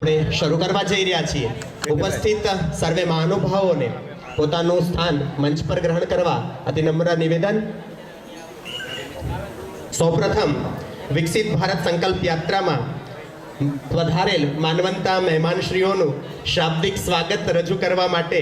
આપણે શરૂ કરવા જઈ રહ્યા છીએ. ઉપસ્થિત સર્વે મહાનુભાવોને પોતાનું સ્થાન મંચ પર ગ્રહણ કરવા અતિ નમ્ર નિવેદન. સૌપ્રથમ વિકસિત ભારત સંકલ્પ યાત્રામાં વધારેલ માનવંતા મહેમાનશ્રીઓનું શાબ્દિક સ્વાગત રજૂ કરવા માટે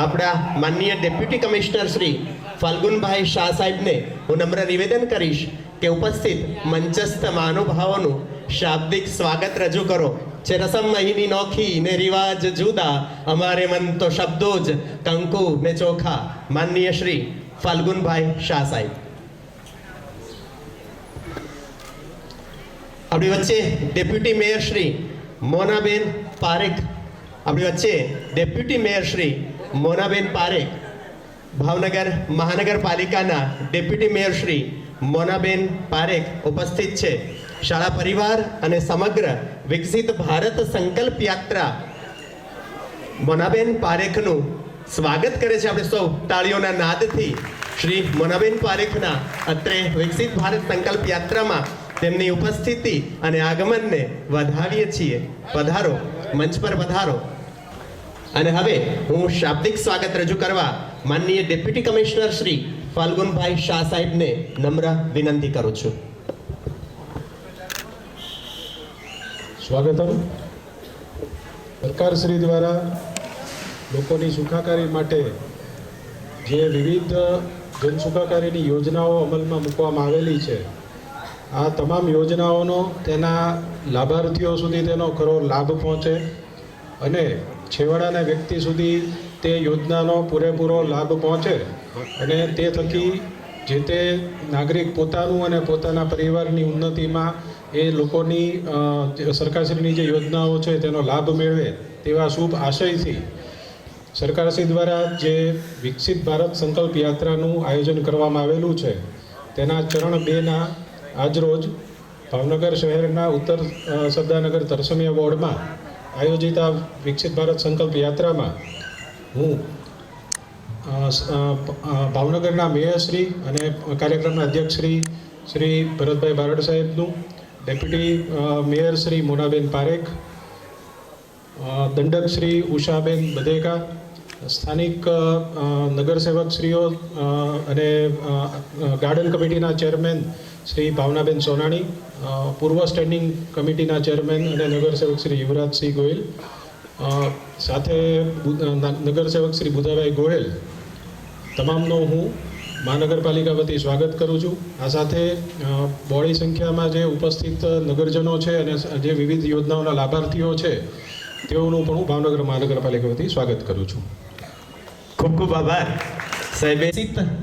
આપણા માનનીય ડેપ્યુટી કમિશનર શ્રી ફાલ્ગુનભાઈ શાહ સાહેબને હું નમ્ર નિવેદન કરીશ કે ઉપસ્થિત મંચસ્થ મહાનુભાવોનું શાબ્દિક સ્વાગત રજૂ કરો. છે રસમ અહીંની નોખી ને રિવાજ જુદા, અમારે મન તો શબ્દો જ કંકુ ને ચોખા. માનનીય શ્રી ફાલ્ગુનભાઈ શાહ સાહેબ. આપણી વચ્ચે ડેપ્યુટી મેયર શ્રી મોનાબેન પારેખ. આપણી વચ્ચે ડેપ્યુટી મેયર શ્રી મોનાબેન પારેખ, ભાવનગર મહાનગરપાલિકાના ડેપ્યુટી મેયર શ્રી મોનાબેન પારેખ ઉપસ્થિત છે. શાળા પરિવાર અને સમગ્ર વિકસિત ભારત સંકલ્પ યાત્રા મોનાબેન પારેખનું સ્વાગત કરે છે. આપણે સૌ તાળીઓના નાદથી શ્રી મોનાબેન પારેખના અત્રે વિકસિત ભારત સંકલ્પ યાત્રામાં તેમની ઉપસ્થિતિ અને આગમનને વધાવીએ છીએ. પધારો, મંચ પર પધારો. અને હવે હું શાબ્દિક સ્વાગત રજૂ કરવા માનનીય ડેપ્યુટી કમિશનર શ્રી ફાલ્ગુનભાઈ શાહ સાહેબને નમ્ર વિનંતી કરું છું. સ્વાગતમ. સરકારશ્રી દ્વારા લોકોની સુખાકારી માટે જે વિવિધ જનસુખાકારીની યોજનાઓ અમલમાં મૂકવામાં આવેલી છે, આ તમામ યોજનાઓનો તેના લાભાર્થીઓ સુધી તેનો ખરો લાભ પહોંચે અને છેવાડાના વ્યક્તિ સુધી તે યોજનાનો પૂરેપૂરો લાભ પહોંચે અને તે થકી જે તે નાગરિક પોતાનું અને પોતાના પરિવારની ઉન્નતિમાં એ લોકોની સરકારશ્રીની જે યોજનાઓ છે તેનો લાભ મેળવે તેવા શુભ આશયથી સરકારશ્રી દ્વારા જે વિકસિત ભારત સંકલ્પ યાત્રાનું આયોજન કરવામાં આવેલું છે, તેના ચરણ 2ના આજરોજ ભાવનગર શહેરના ઉત્તર સરદારનગર તરસમિયા વોર્ડમાં આયોજિત આ વિકસિત ભારત સંકલ્પ યાત્રામાં હું ભાવનગરના મેયરશ્રી અને કાર્યક્રમના અધ્યક્ષશ્રી શ્રી ભરતભાઈ બારડ સાહેબનું, ડેપ્યુટી મેયર શ્રી મોનાબેન પારેખ, દંડક શ્રી ઉષાબેન બધેકા, સ્થાનિક નગરસેવકશ્રીઓ અને ગાર્ડન કમિટીના ચેરમેન શ્રી ભાવનાબેન સોનાણી, પૂર્વ સ્ટેન્ડિંગ કમિટીના ચેરમેન અને નગરસેવક શ્રી યુવરાજસિંહ ગોયલ, સાથે નગરસેવક શ્રી બુધાભાઈ ગોયલ, તમામનો હું મહાનગરપાલિકા વતી સ્વાગત કરું છું. આ સાથે બહોળી સંખ્યામાં જે ઉપસ્થિત નગરજનો છે અને જે વિવિધ યોજનાઓના લાભાર્થીઓ છે તેઓનું પણ હું ભાવનગર મહાનગરપાલિકા વતી સ્વાગત કરું છું. ખૂબ ખૂબ આભાર સાહેબે.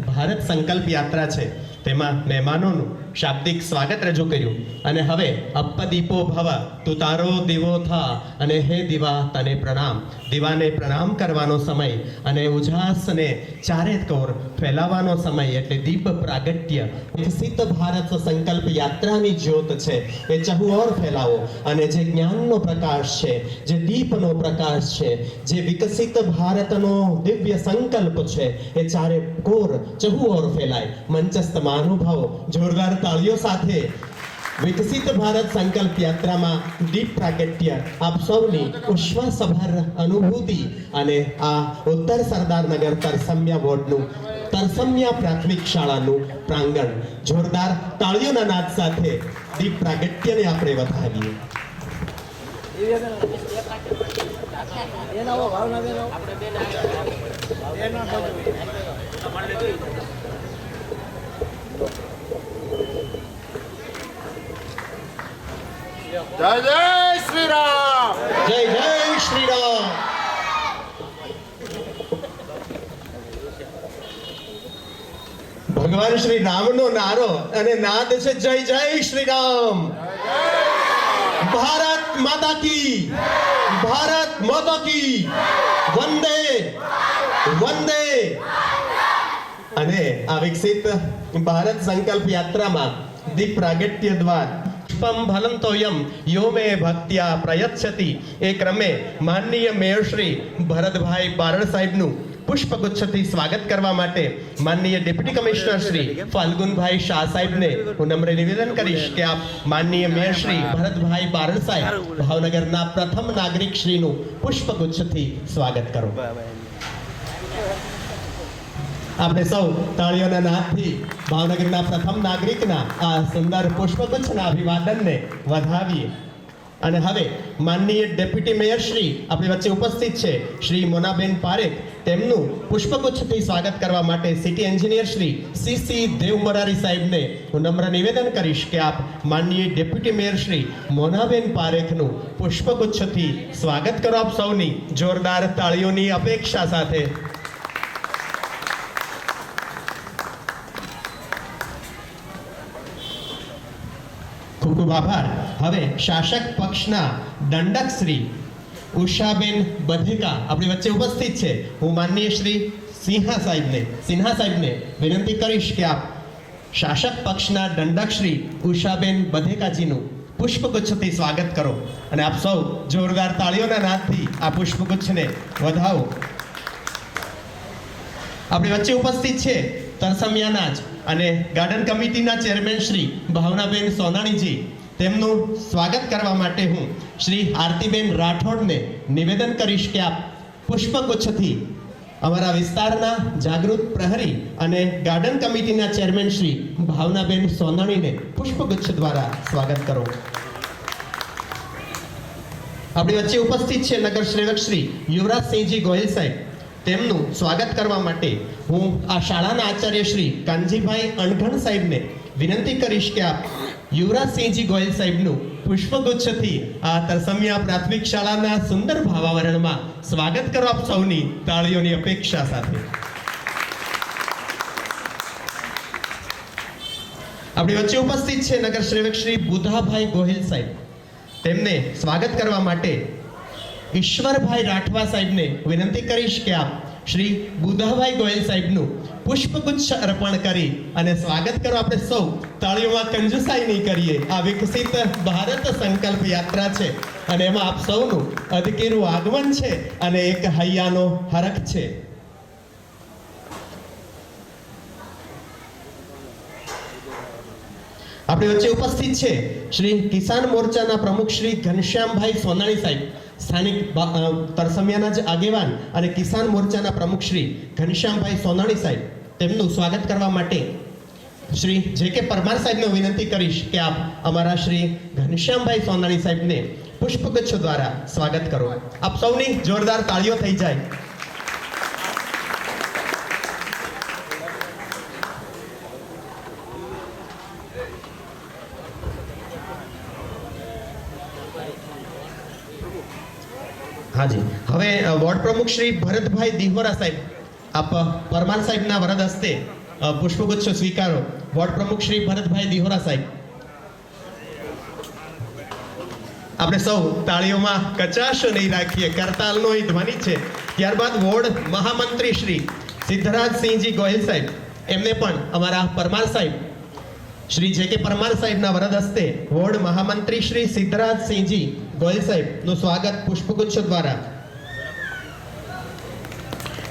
ભારત સંકલ્પ યાત્રા છે તેમાં મહેમાનોનું શાબ્દિક સ્વાગત રજૂ કર્યું. અને હવે અપ્પદીપો ભવ, તું તારો દીવો થા, અને હે દીવા તને પ્રણામ. દીવાને પ્રણામ કરવાનો સમય અને ઉજાસને ચારે કોર ફેલાવવાનો સમય એટલે દીપ પ્રાગટ્ય. વિકસિત ભારત સંકલ્પ યાત્રાની જ્યોત છે એ ચહુઓર ફેલાવો. અને જે જ્ઞાનનો પ્રકાશ છે, જે દીપનો પ્રકાશ છે, જે વિકસિત ભારતનો દિવ્ય સંકલ્પ છે એ ચારે કોર ચહુઓર ફેલાય. મંચસ્થ મહાનુભાવો જોરદાર તાળીઓ સાથે વિકસિત ભારત સંકલ્પ યાત્રામાં દીપ પ્રાગટ્ય આપ સૌની ઉશ્વાસભર અનુભૂતિ અને આ ઉત્તર સરદારનગર તરસમિયા વોર્ડનું તરસમિયા પ્રાથમિક શાળાનું પ્રાંગણ જોરદાર તાળીઓના નાદ સાથે દીપ પ્રાગટ્યને આપણે વધાવીએ. જય જય શ્રી રામ. જય જય શ્રી રામ. ભગવાન શ્રી રામનો નારો અને નાદ છે જય જય શ્રી રામ. ભારત માતા કી, ભારત માતા કી, વંદે વંદે. અને આ વિકસિત ભારત સંકલ્પ યાત્રામાં દીપ પ્રાગટ્ય દ્વારા પુષ્પમ ફલંતોયમ યો મે ભક્ત્યા પ્રયચ્છતિ એ ક્રમે માનનીય મેયર શ્રી ભરતભાઈ બારડ સાહેબનું પુષ્પગુચ્છથી સ્વાગત કરવા માટે માનનીય ડેપ્યુટી કમિશનર શ્રી ફાલ્ગુનભાઈ શાહ સાહેબને હું નમ્ર નિવેદન કરીશ કે આપ માનનીય મેયર શ્રી ભરતભાઈ બારડ સાહેબ ભાવનગરના પ્રથમ નાગરિક શ્રીનું પુષ્પગુચ્છથી સ્વાગત કરો. આપણે સૌ તાળીઓના નાદથી ભાવનગરના પ્રથમ નાગરિકના આ સુંદર પુષ્પગુચ્છના અભિવાદનને વધાવીએ. અને હવે માનનીય ડેપ્યુટી મેયર શ્રી આપણી વચ્ચે ઉપસ્થિત છે શ્રી મોનાબેન પારેખ, તેમનું પુષ્પગુચ્છથી સ્વાગત કરવા માટે સિટી એન્જિનિયર શ્રી સીસી દેવમરારી સાહેબને હું નમ્ર નિવેદન કરીશ કે આપ માનનીય ડેપ્યુટી મેયર શ્રી મોનાબેન પારેખનું પુષ્પગુચ્છથી સ્વાગત કરો. આપ સૌની જોરદાર તાળીઓની અપેક્ષા સાથે. ખૂબ ખૂબ આભાર. હવે શાસક પક્ષના દંડક શ્રી ઉષાબેન બધેકા આપણી વચ્ચે ઉપસ્થિત છે. હું માનનીય શ્રી સિન્હા સાહેબને વિનંતી કરીશ કે આપ શાસક પક્ષના દંડક શ્રી ઉષાબેન બધેકાજીનું પુષ્પગુચ્છથી સ્વાગત કરો અને આપ સૌ જોરદાર તાળીઓના નાદથી આ પુષ્પગુચ્છને વધાવો. આપણી વચ્ચે ઉપસ્થિત છે તરસમિયાના જ અને ગાર્ડન કમિટીના ચેરમેન શ્રી ભાવનાબેન સોનાણીજી. તેમનું સ્વાગત કરવા માટે હું શ્રી આરતીબેન રાઠોડને નિવેદન કરીશ કે આપ પુષ્પગુચ્છથી અમારા વિસ્તારના જાગૃત પ્રહરી અને ગાર્ડન કમિટીના ચેરમેન શ્રી ભાવનાબેન સોનાણીને પુષ્પગુચ્છ દ્વારા સ્વાગત કરો. આપણી વચ્ચે ઉપસ્થિત છે નગર સેવક શ્રી યુવરાજસિંહજી ગોહિલ સાહેબ. તેમનું સ્વાગત કરવા માટે હું આ શાળાના આચાર્ય શ્રી કાનજીભાઈ અણઘણ સાહેબને વિનંતી કરીશ કે આપ યુવરાજસિંહજી ગોયલ સાહેબનું પુષ્પગુચ્છથી આ તરસમિયા પ્રાથમિક શાળાના સુંદર ભાવાવરણમાં સ્વાગત કરો. આપ સૌની તાળીઓની અપેક્ષા સાથે. આપણી વચ્ચે ઉપસ્થિત છે નગર સેવક શ્રી બુધાભાઈ ગોહિલ સાહેબ. તેમને સ્વાગત કરવા માટે ઈશ્વરભાઈ રાઠવા સાહેબને વિનંતી કરીશ કે આપ શ્રી બુધાભાઈ ગોયલ સાહેબનું પુષ્પગુચ્છ અર્પણ કરી અને સ્વાગત કરો. આપણે સૌ તાળીઓમાં કંજુસાઈ નહીં કરીએ. આ વિકસિત ભારત સંકલ્પ યાત્રા છે અને એમાં આપ સૌનું અધકેરું આગમન છે અને એક હૈયાનો હરખ છે. આપણી વચ્ચે ઉપસ્થિત છે શ્રી કિસાન મોરચાના પ્રમુખ શ્રી ઘનશ્યામભાઈ સોનાણી સાહેબ. સ્થાનિક તરસમિયાના જ આગેવાન અને કિસાન મોરચાના પ્રમુખ શ્રી ઘનશ્યામભાઈ સોનાણી સાહેબ. તેમનું સ્વાગત કરવા માટે શ્રી જે કે પરમાર સાહેબને વિનંતી કરીશ કે આપ અમારા શ્રી ઘનશ્યામભાઈ સોનાણી સાહેબને પુષ્પગુચ્છ દ્વારા સ્વાગત કરો. આપ સૌની જોરદાર તાળીઓ થઈ જાય. હાજી. હવે વોર્ડ પ્રમુખ શ્રી ભરતભાઈ દિહોરા સાહેબ, આપ પરમાર સાહેબના વરદ હસ્તે પુષ્પગુચ્છ સ્વીકારો. વોર્ડ પ્રમુખ શ્રી ભરતભાઈ દિહોરા સાહેબ. આપણે સૌ તાળીઓમાં કચાશ નહીં રાખીએ. કરતાલનો અહીં ધ્વનિ છે. ત્યારબાદ વોર્ડ મહામંત્રી શ્રી સિદ્ધરાજસિંહજી ગોહિલ સાહેબ, એમને પણ અમારા પરમાર સાહેબ શ્રી જે કે પરમાર સાહેબના વરદ હસ્તે વોર્ડ મહામંત્રી શ્રી સિદ્ધરાજસિંહજી ગોહિલ સાહેબનું સ્વાગત પુષ્પગુચ્છ દ્વારા.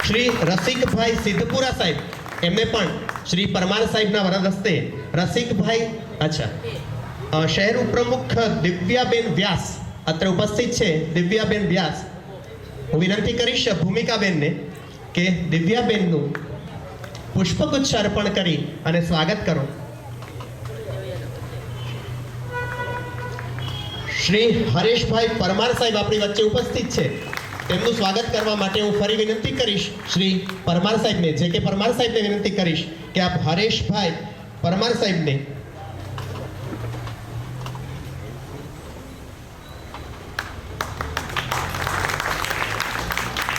શ્રી રસિકભાઈ સિદ્ધપુરા સાહેબ, એમને પણ શ્રી પરમાર સાહેબના વરદ હસ્તે રસિકભાઈ શહેર ઉપપ્રમુખ દિવ્યાબેન વ્યાસ અત્રે ઉપસ્થિત છે. દિવ્યાબેન વ્યાસ, હું વિનંતી કરીશ ભૂમિકાબેનને કે દિવ્યાબેનનું પુષ્પગુચ્છ અર્પણ કરી અને સ્વાગત કરો. શ્રી હરેશભાઈ પરમાર સાહેબ આપણી વચ્ચે ઉપસ્થિત છે. તેમનું સ્વાગત કરવા માટે હું ફરી વિનંતી કરીશ શ્રી પરમાર સાહેબને, જે કે પરમાર સાહેબને વિનંતી કરીશ કે આપ હરેશભાઈ પરમાર સાહેબને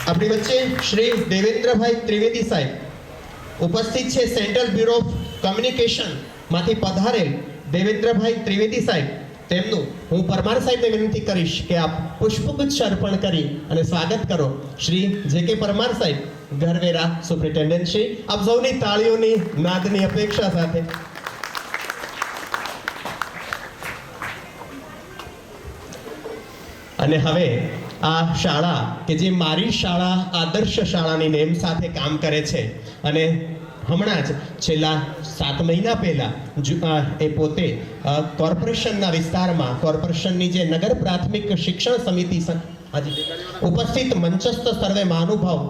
આપણી વચ્ચે શ્રી દેવેન્દ્રભાઈ ત્રિવેદી સાહેબ ઉપસ્થિત છે. સેન્ટ્રલ બ્યુરો ઓફ કમ્યુનિકેશન માંથી પધારેલ દેવેન્દ્રભાઈ ત્રિવેદી સાહેબ, તેમનું હું પરમાર સાહેબને વિનંતી કરીશ કે આપ પુષ્પગુચ્છ અર્પણ કરી અને સ્વાગત કરો. શ્રી જે કે પરમાર સાહેબ, ગરવેરા સુપ્રિન્ટેન્ડન્ટ શ્રી. આપ સૌની તાળીઓની નાદની અપેક્ષા સાથે. અને હવે આ શાળા કે જે મારી શાળા આદર્શ શાળાની નેમ સાથે કામ કરે છે અને હમણાં જ છેલ્લા 7 મહિના પહેલા એ પોતે કોર્પોરેશનના વિસ્તારમાં કોર્પોરેશનની જે નગર પ્રાથમિક શિક્ષણ સમિતિ ઉપસ્થિત મંચસ્થ સર્વે મહાનુભાવ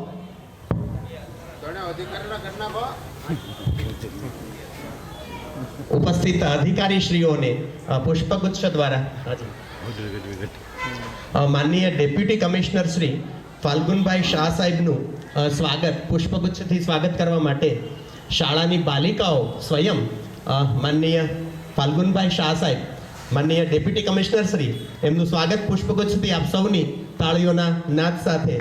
ઉપસ્થિત અધિકારીશ્રીઓને પુષ્પગુચ્છ દ્વારા માનનીય ડેપ્યુટી કમિશનર શ્રી ફાલ્ગુનભાઈ શાહ સાહેબનું સ્વાગત પુષ્પગુચ્છથી સ્વાગત કરવા માટે શાળાની બાલિકાઓ સ્વયં માનનીય ફાલ્ગુનભાઈ શાહ સાહેબ માનનીય ડેપ્યુટી કમિશનર શ્રી એમનું સ્વાગત પુષ્પગુચ્છથી આપ સૌની તાળીઓના નાદ સાથે.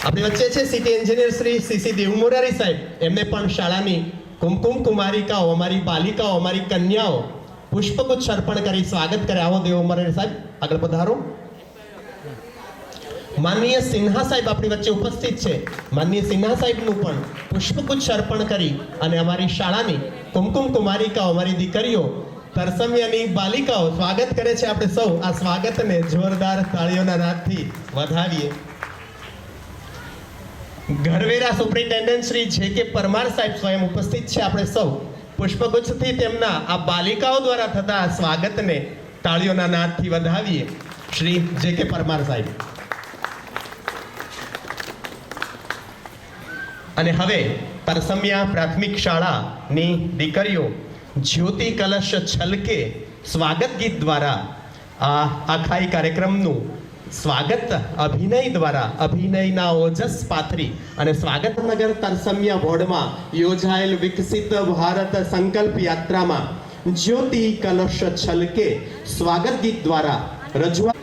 આપણી વચ્ચે છે city engineer Shri CC Devmorari સાહેબ, એમને પણ શાળાની કુમકુમ કુમારિકાઓ અમારી બાલિકાઓ અમારી કન્યાઓ પુષ્પગુચ્છ અર્પણ કરી સ્વાગત કરે. આવો દેવમોરારી સાહેબ આગળ પધારો. માનનીય સિન્હા સાહેબ આપણી વચ્ચે ઉપસ્થિત છે. માનનીય સિન્હા સાહેબનું પણ પુષ્પગુચ્છ અર્પણ કરી અને અમારી શાળાની કુમકુમ કુમારિકાઓ અમારી દીકરીઓ તરસમિયાની બાલિકાઓ સ્વાગત કરે છે. આપણે સૌ આ સ્વાગતને જોરદાર તાળીઓના નાદથી વધાવીએ. ઘરવેરા સુપ્રિન્ટેન્ડન્ટ શ્રી જે કે પરમાર સાહેબ સ્વયં ઉપસ્થિત છે. આપણે સૌ પુષ્પગુચ્છથી તેમના આ બાલિકાઓ દ્વારા થતા સ્વાગતને તાળીઓના નાદથી વધાવીએ. શ્રી જે કે પરમાર સાહેબ. અને હવે તરસમિયા પ્રાથમિક શાળાની દીકરીઓ જ્યોતિ કલશ છલકે સ્વાગત ગીત દ્વારા આ આખા કાર્યક્રમનું સ્વાગત અભિનય દ્વારા અભિનયના ઓજસ પાથરી અને સ્વાગતનગર તરસમિયા વોર્ડમાં યોજાયેલ વિકસિત ભારત સંકલ્પ યાત્રામાં જ્યોતિ કલશ છલકે સ્વાગત ગીત દ્વારા રજૂઆત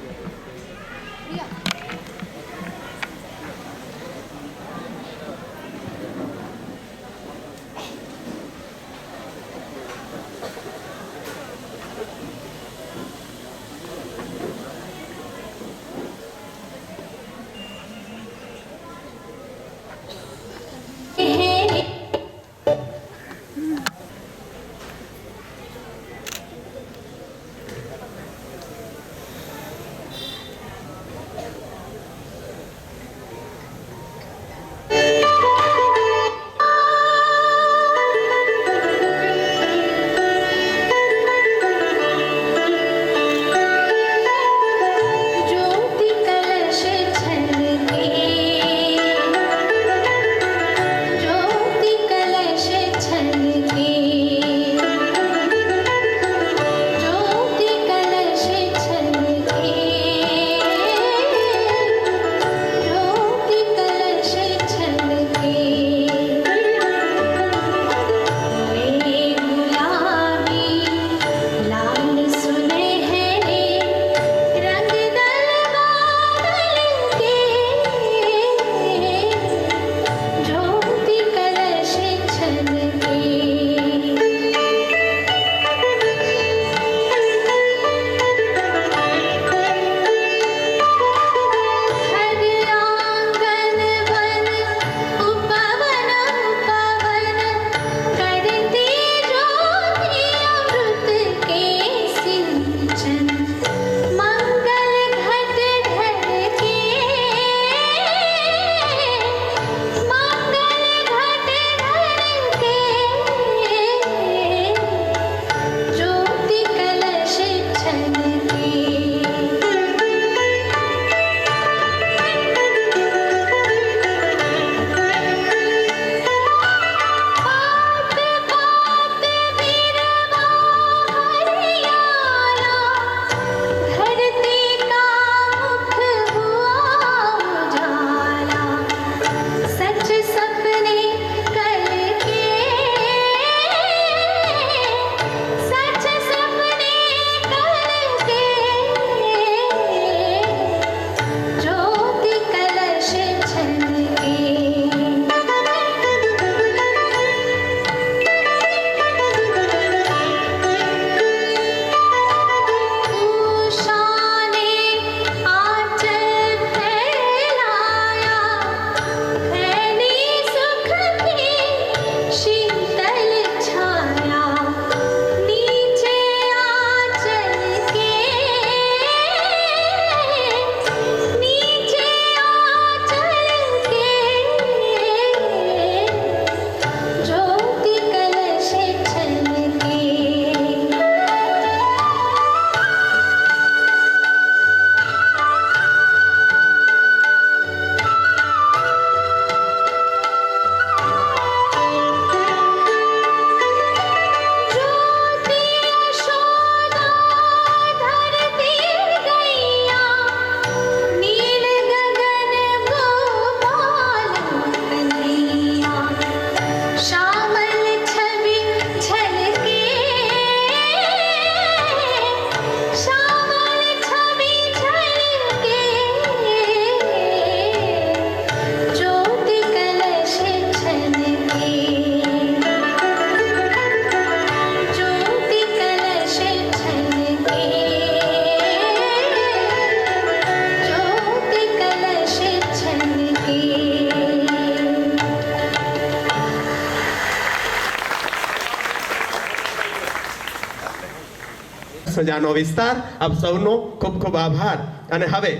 મજાનો વિસ્તાર. આપ સૌનો ખૂબ ખૂબ આભાર. અને હવે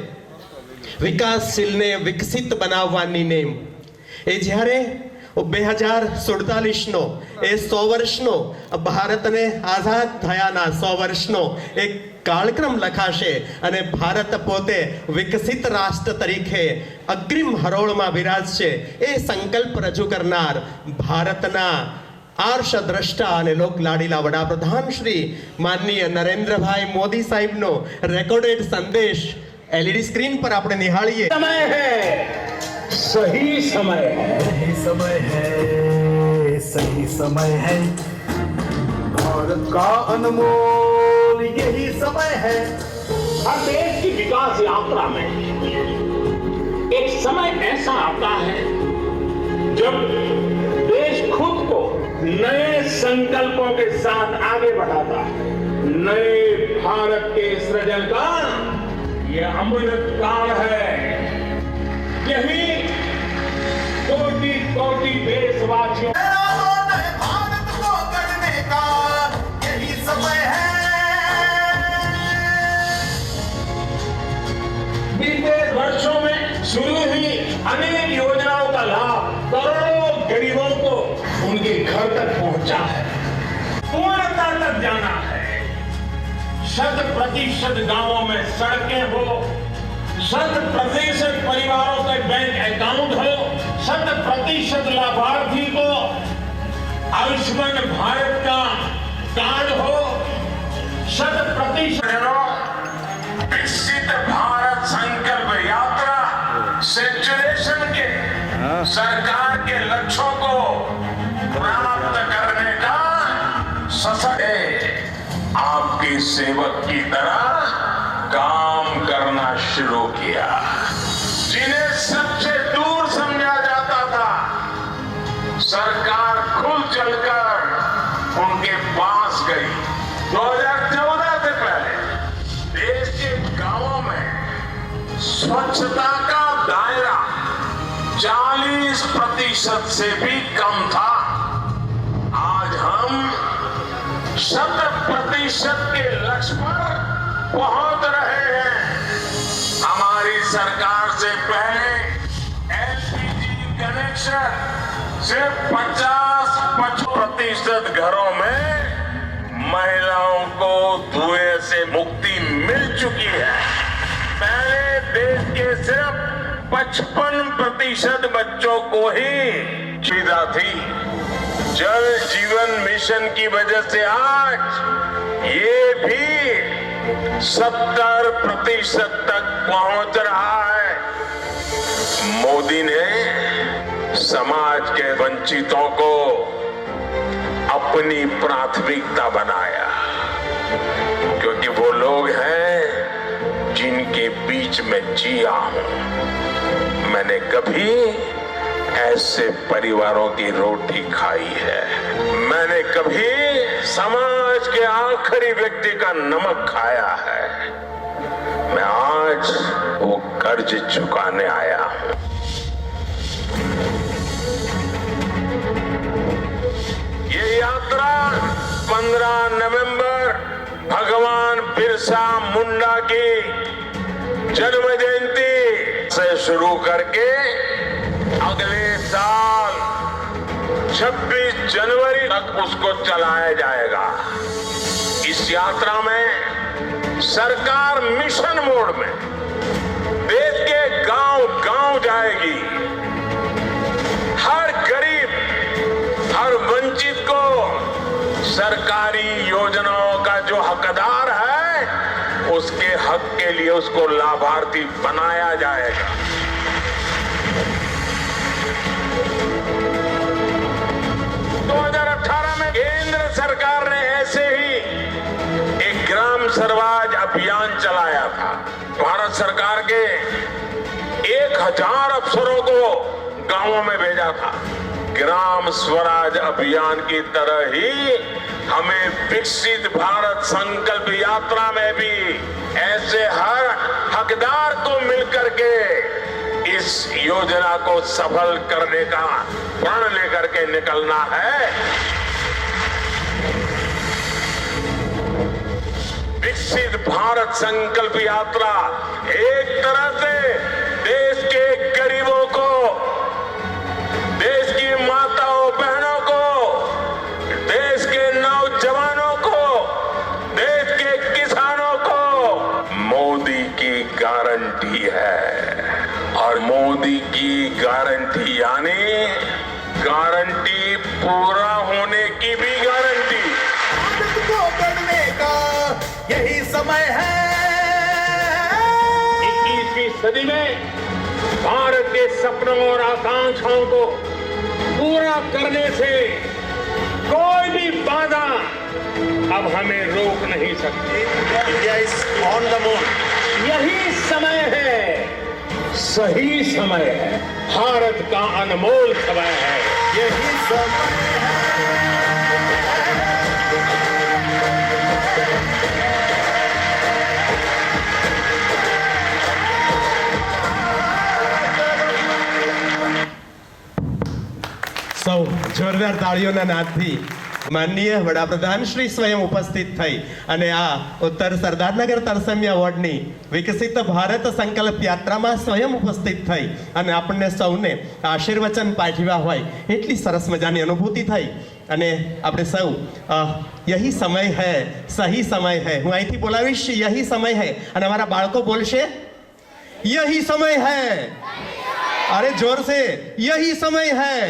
વિકાસશીલને વિકસિત બનાવવાની નેમ એ જ્યારે 2047નો એ 100 વર્ષનો ભારતને આઝાદ થયાના 100 વર્ષનો એક કાળક્રમ લખાશે અને ભારત પોતે વિકસિત રાષ્ટ્ર તરીકે અગ્રિમ હરોળમાં બિરાજશે એ સંકલ્પ રજૂ કરનાર ભારતના આર્ષ દ્રષ્ટા અને લોકલાડીલા વડાપ્રધાન શ્રી માનનીય નરેન્દ્રભાઈ મોદી સાહેબનો રેકોર્ડેડ સંદેશ એલઈડી સ્ક્રીન પર આપણે નિહાળીએ. समय है सही समय है सही समय है सही समय है भारत का अनमोल यही समय है हर देश की विकास यात्रा में एक समय ऐसा आता है जब देश खुद को नए संकल्पों के साथ आगे बढ़ाता है. नए भारत के सृजन का ये अमृत काल है. यही कोटि कोटि देशवासियों भारत को करने का यही समय है बीते वर्षों में शुरू हुई अनेक योजनाओं का लाभ करोड़ों गरीबों को उनके घर तक पहुंचा है. पूर्णता तक जाना है. 100% गांवों में सड़कें हो, 100% परिवारों के बैंक अकाउंट हो, 100% लाभार्थी को आयुष्मान भारत का कार्ड हो, 100% विकसित भारत संकल्प यात्रा सेचुरेशन के सरकार के लक्ष्यों को प्राप्त करने का सशक्त आपकी सेवक की तरह काम करना शुरू किया. जिन्हें सबसे दूर समझा जाता था, सरकार खुल चलकर उनके पास गई. 2014 से पहले देश के गांवों में स्वच्छता का दायरा 40% से भी कम था. आज हम 100% के लक्ष्य पर पहुंच रहे हैं. हमारी सरकार से पहले एलपीजी कनेक्शन सिर्फ 50% घरों में महिलाओं को धुएं से मुक्ति मिल चुकी है. पहले देश के सिर्फ 55% बच्चों को ही सुविधा थी. जल जीवन मिशन की वजह से आज ये भी 70% तक पहुंच रहा है. मोदी ने समाज के वंचितों को अपनी प्राथमिकता बनाया, क्योंकि वो लोग हैं जिनके बीच में जिया हूं. मैंने कभी ऐसे परिवारों की रोटी खाई है. मैंने कभी समाज के आखिरी व्यक्ति का नमक खाया है. मैं आज वो कर्ज चुकाने आया हूं. ये यात्रा 15 नवंबर भगवान बिरसा मुंडा की जन्म जयंती से शुरू करके अगले साल 26 जनवरी तक उसको चलाया जाएगा. इस यात्रा में सरकार मिशन मोड में देश के गांव-गांव जाएगी. हर गरीब, हर वंचित को सरकारी योजनाओं का जो हकदार है, उसके हक के लिए उसको लाभार्थी बनाया जाएगा. 2018 में केंद्र सरकार ने ऐसे ही एक ग्राम स्वराज अभियान चलाया था. भारत सरकार के 1000 अफसरों को गांवों में भेजा था. ग्राम स्वराज अभियान की तरह ही हमें विकसित भारत संकल्प यात्रा में भी ऐसे हर हकदार को मिलकर के इस योजना को सफल करने का प्रण लेकर के निकलना है. विकसित भारत संकल्प यात्रा एक तरह से देश के गरीबों को, देश की माताओं बहनों को, देश के नौजवानों को, देश के किसानों को मोदी की गारंटी है। और मोदी की गारंटी यानी गारंटी पूरा होने की भी गारंटी। भारत को गढ़ने का यही समय है। 21वीं सदी में भारत के सपनों और आकांक्षाओं को पूरा करने से कोई भी बाधा अब हमें रोक नहीं सकती। India is on the moon. यही समय है, सही समय है, भारत का अनमोल समय है। यही समय है। સૌ જોરદાર તાળીઓના નાદથી માનનીય વડાપ્રધાન શ્રી સ્વયં ઉપસ્થિત થઈ અને આ ઉત્તર સરદારનગર તરસમિયા વોર્ડની વિકસિત ભારત સંકલ્પ યાત્રામાં સ્વયં ઉપસ્થિત થઈ અને આપણને સૌને આશીર્વચન પાઠવ્યા હોય એટલી સરસ મજાની અનુભૂતિ થઈ અને આપણે સૌ યહી સમય હૈ, સહી સમય હૈ, હું અહીંથી બોલાવીશ યહી સમય હૈ અને અમારા બાળકો બોલશે યહી સમય હૈ, અરે જોર સે યહી સમય હૈ।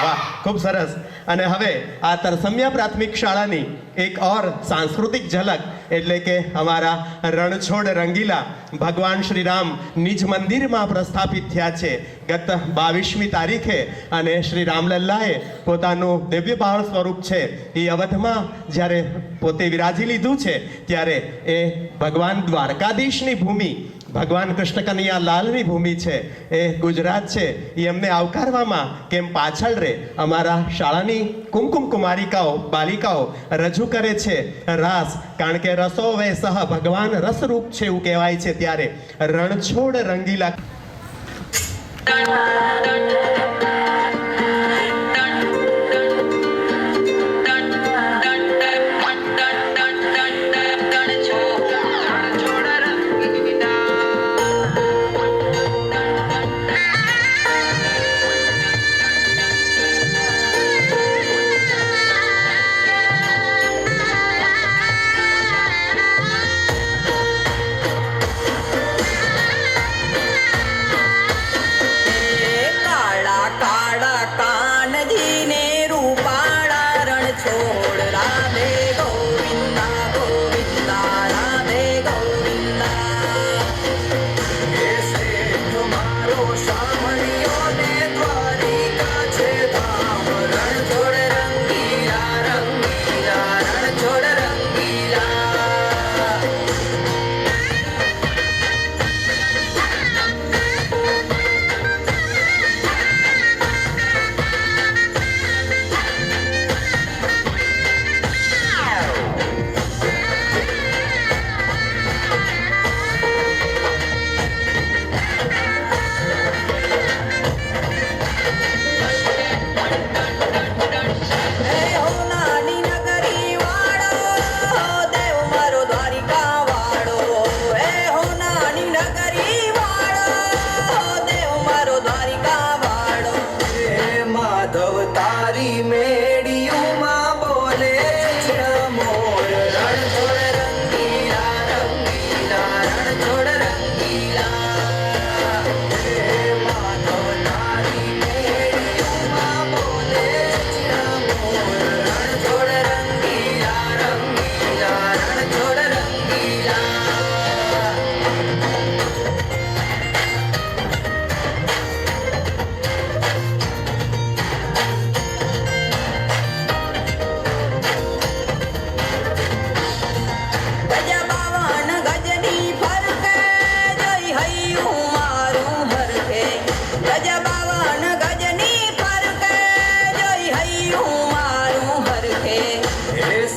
વાહ, ખૂબ સરસ। અને હવે આ તરસમિયા પ્રાથમિક શાળાની એક ઓર સાંસ્કૃતિક ઝલક એટલે કે અમારા રણછોડ રંગીલા ભગવાન શ્રી રામ નિજ મંદિરમાં પ્રસ્થાપિત થયા છે ગત 22મી તારીખે અને શ્રી રામલલ્લાએ પોતાનું દિવ્ય બાળ સ્વરૂપ છે એ અવધમાં જ્યારે પોતે વિરાજી લીધું છે ત્યારે એ ભગવાન દ્વારકાધીશની ભૂમિ, ભગવાન કૃષ્ણ કનૈયા લાલની ભૂમિ છે એ ગુજરાત છે એ એમને આવકારવામાં કેમ પાછળ રે અમારા શાળાની કુમકુમ કુમારિકાઓ, બાલિકાઓ રજૂ કરે છે રાસ, કારણ કે રસો વે સહ ભગવાન રસરૂપ છે એવું કહેવાય છે ત્યારે રણછોડ રંગીલા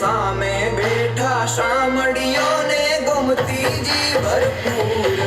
સામે બેઠા શામળીઓ ને ગોમતીજી ભરપૂર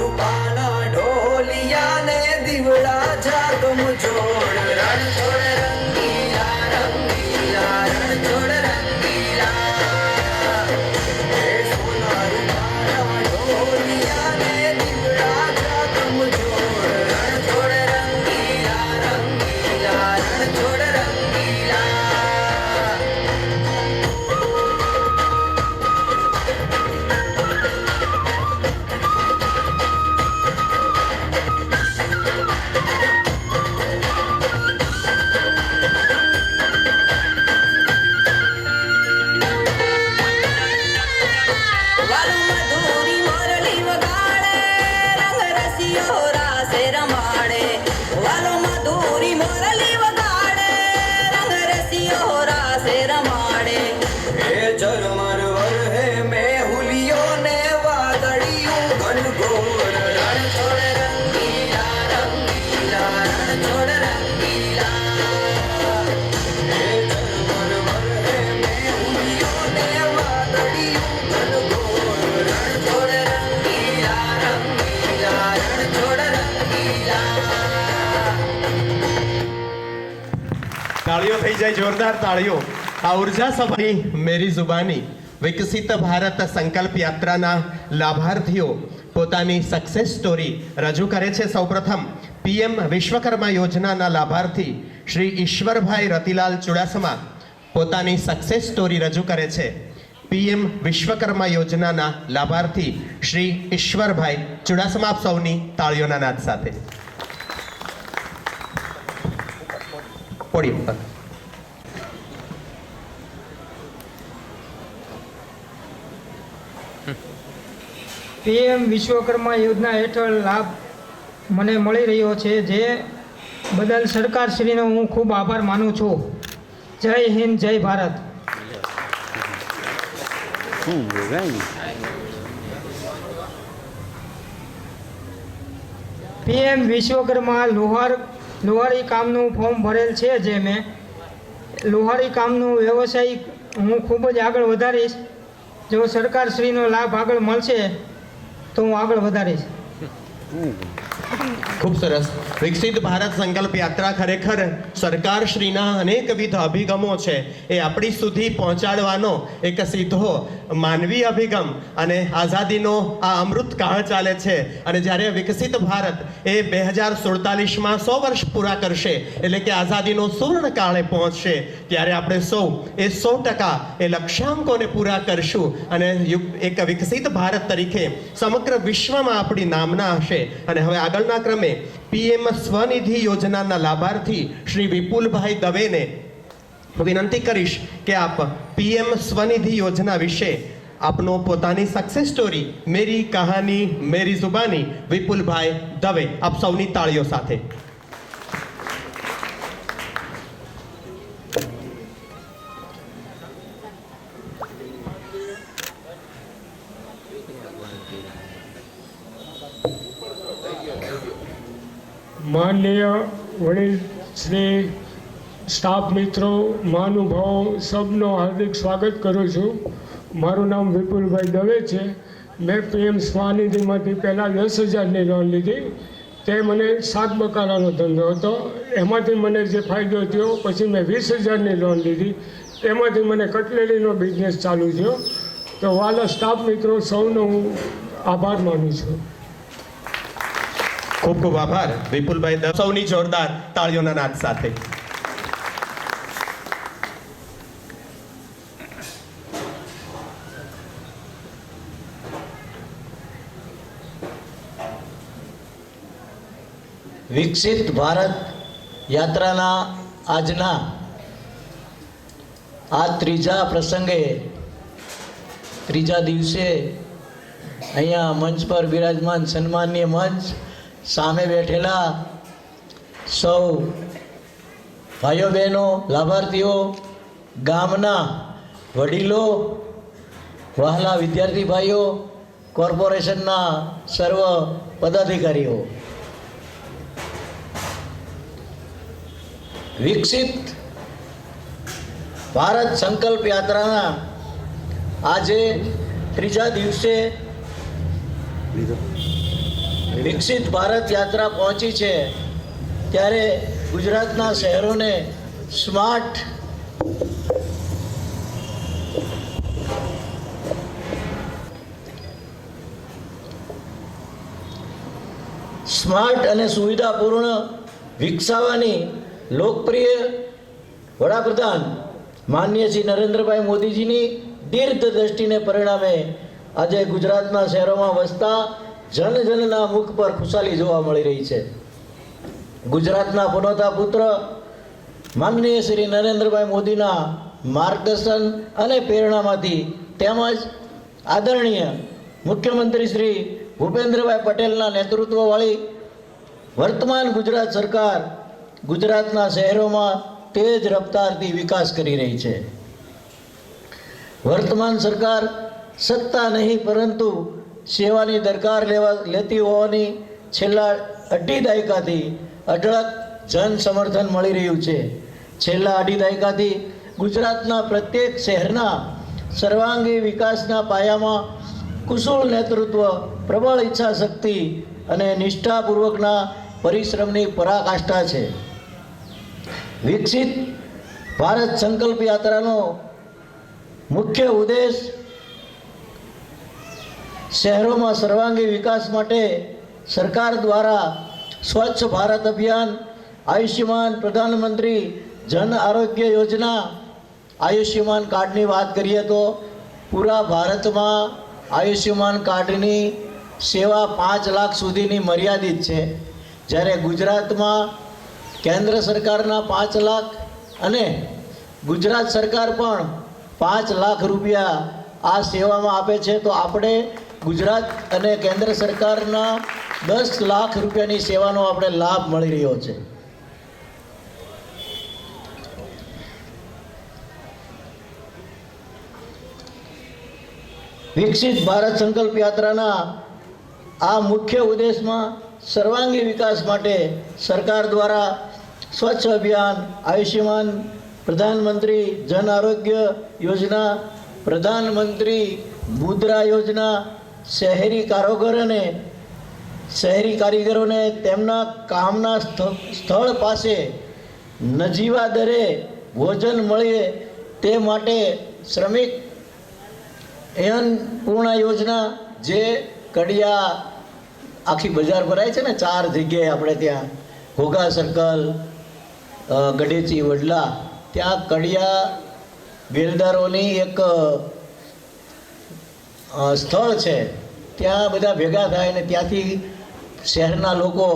રૂપાના ઢોલિયા ને દીવડા જાગમ જોડ રણ છોડ રંગીલા રંગીલા રણ છોડ રંગીલા હે સોના રૂપાના ઢોલિયા ને દીવડા જાગમ જોડ રણ છોડ રંગીલા રંગીલા રણ છોડ રંગીલા વાલો મધુરી મોરલી વગાડે રંગ રસિયો રાસે રમાડે વાલો મધુરી મોરલી વગાડે રંગ રસિયો રાસે રમાડે હે ઝરમર વરહે મેં હુલિયો ને વાદળિયું ઘનઘોર રણ છોડ રંગીલા રંગીલા રણ છોડ રંગીલા હે ઝરમર વરહે મેં હુલિયો ને વાદળિયું ઘનઘોર રણ છોડ રંગીલા રંગીલા રણ છોડ રંગીલા તાળીઓ થઈ જાય, જોરદાર તાળીઓ. આ ઉર્જા સભાની મેરી જુબાની વિકસિત ભારત સંકલ્પ યાત્રાના લાભાર્થીઓ પોતાની સક્સેસ સ્ટોરી રજૂ કરે છે. સૌપ્રથમ પીએમ વિશ્વકર્મા યોજનાના લાભાર્થી શ્રી ઈશ્વરભાઈ રતિલાલ ચુડાસમા પોતાની સક્સેસ સ્ટોરી રજૂ કરે છે. પીએમ વિશ્વકર્મા યોજનાના લાભાર્થી શ્રી ઈશ્વરભાઈ ચુડાસમા, આપ સૌની તાળીઓના નાદ સાથે પોડિયમ પર. પીએમ વિશ્વકર્મા યોજના હેઠળ લાભ મને મળી રહ્યો છે, જે બદલ સરકારશ્રીનો હું ખૂબ આભાર માનું છું. જય હિન્દ, જય ભારત. પીએમ વિશ્વકર્મા લોહારી કામનું ફોર્મ ભરેલ છે, જે મેં લોહારી કામનું વ્યવસાય હું ખૂબ જ આગળ વધારીશ. જો સરકારશ્રીનો લાભ આગળ મળશે તો હું આગળ વધારીશ. ખૂબ સરસ. વિકસિત ભારત સંકલ્પ યાત્રા ખરેખર સરકારશ્રીના અનેકવિધ અભિગમો છે એ આપણી સુધી પહોંચાડવાનો એક સીધો માનવીય અભિગમ, અને આઝાદીનો આ અમૃત કાળ ચાલે છે. અને જ્યારે વિકસિત ભારત એ 2047માં 100 વર્ષ પૂરા કરશે, એટલે કે આઝાદીનો સુવર્ણકાળે પહોંચશે, ત્યારે આપણે સૌ એ 100% એ લક્ષ્યાંકોને પૂરા કરશું અને એક વિકસિત ભારત તરીકે સમગ્ર વિશ્વમાં આપણી નામના હશે. અને હવે આગળના ક્રમે પીએમ સ્વનિધિ યોજનાના લાભાર્થી શ્રી વિપુલભાઈ દવેને વિનંતી કરીશ કે આપ પીએમ સ્વનિધિ યોજના વિશે આપનો પોતાની સક્સેસ સ્ટોરી મેરી કહાની મેરી જુબાની વિપુલભાઈ દવે, આપ સૌની તાળીઓ સાથે. માનનીય વડીલ શ્રી, સ્ટાફ મિત્રો, મહાનુભાવો સૌનો હાર્દિક સ્વાગત કરું છું. મારું નામ વિપુલભાઈ દવે છે. મેં પીએમ સ્વનિધિમાંથી પહેલાં 10,000ની લોન લીધી. તે મને 7 બકાલાનો ધંધો હતો. એમાંથી મને જે ફાયદો થયો, પછી મેં 20,000ની લોન લીધી. એમાંથી મને કટલેરીનો બિઝનેસ ચાલુ થયો. તો વાલા સ્ટાફ મિત્રો સૌનો હું આભાર માનું છું. ખૂબ ખૂબ આભાર વિપુલભાઈ દવે. સૌની જોરદાર તાળીઓના નાદ સાથે. વિકસિત ભારત યાત્રાના આજના આ ત્રીજા પ્રસંગે, ત્રીજા દિવસે અહીંયા મંચ પર બિરાજમાન સન્માનીય મંચ, સામે બેઠેલા સૌ ભાઈઓ બહેનો, લાભાર્થીઓ, ગામના વડીલો, વહાલા વિદ્યાર્થી ભાઈઓ, કોર્પોરેશનના સર્વ પદાધિકારીઓ, વિકસિત ભારત સંકલ્પ યાત્રાના આજે ત્રીજા દિવસે વિકસિત ભારત યાત્રા પહોંચી છે ત્યારે ગુજરાતના શહેરોને સ્માર્ટ અને સુવિધાપૂર્ણ વિકસાવવાની લોકપ્રિય વડાપ્રધાન માનનીય શ્રી નરેન્દ્રભાઈ મોદીજીની દીર્ઘ દ્રષ્ટિને પરિણામે આજે ગુજરાતના શહેરોમાં વસતા જનજનના મુખ પર ખુશાલી જોવા મળી રહી છે. ગુજરાતના પનોતા પુત્ર માનનીય શ્રી નરેન્દ્રભાઈ મોદીના માર્ગદર્શન અને પ્રેરણામાંથી તેમજ આદરણીય મુખ્યમંત્રી શ્રી ભૂપેન્દ્રભાઈ પટેલના નેતૃત્વવાળી વર્તમાન ગુજરાત સરકાર ગુજરાતના શહેરોમાં તેજ રફતારથી વિકાસ કરી રહી છે. વર્તમાન સરકાર સત્તા નહીં પરંતુ સેવાની દરકાર લેતી હોવાની છેલ્લા 2.5 દાયકાથી અઢળક જન સમર્થન મળી રહ્યું છે. છેલ્લા 2.5 દાયકાથી ગુજરાતના પ્રત્યેક શહેરના સર્વાંગી વિકાસના પાયામાં કુશળ નેતૃત્વ, પ્રબળ ઈચ્છા શક્તિ અને નિષ્ઠાપૂર્વકના પરિશ્રમની પરાકાષ્ઠા છે. વિકસિત ભારત સંકલ્પ યાત્રાનો મુખ્ય ઉદ્દેશ શહેરોમાં સર્વાંગી વિકાસ માટે સરકાર દ્વારા સ્વચ્છ ભારત અભિયાન, આયુષ્યમાન પ્રધાનમંત્રી જન આરોગ્ય યોજના, આયુષ્યમાન કાર્ડની વાત કરીએ તો પૂરા ભારતમાં આયુષ્યમાન કાર્ડની સેવા 5 લાખ સુધીની મર્યાદિત છે. જ્યારે ગુજરાતમાં કેન્દ્ર સરકારના 5 લાખ અને ગુજરાત સરકાર પણ 5 લાખ રૂપિયા આ સેવામાં આપે છે. તો આપણે ગુજરાત અને કેન્દ્ર સરકારના 10 લાખ રૂપિયાની સેવાનો આપણે લાભ મળી રહ્યો છે. વિકસિત ભારત સંકલ્પ યાત્રાના આ મુખ્ય ઉદ્દેશમાં સર્વાંગી વિકાસ માટે સરકાર દ્વારા સ્વચ્છ અભિયાન, આયુષ્યમાન પ્રધાનમંત્રી જન આરોગ્ય યોજના, પ્રધાનમંત્રી મુદ્રા યોજના, શહેરી કારીગરોને તેમના કામના સ્થળ પાસે નજીવા દરે ભોજન મળે તે માટે શ્રમિક પૂર્ણ યોજના, જે કડિયા આખી બજાર ભરાય છે ને 4 જગ્યાએ આપણે ત્યાં ઘોઘા સર્કલ, ગઢેચી, વડલા, ત્યાં કડિયા બેલદારોની એક સ્થળ છે. ત્યાં બધા ભેગા થાય અને ત્યાંથી શહેરના લોકો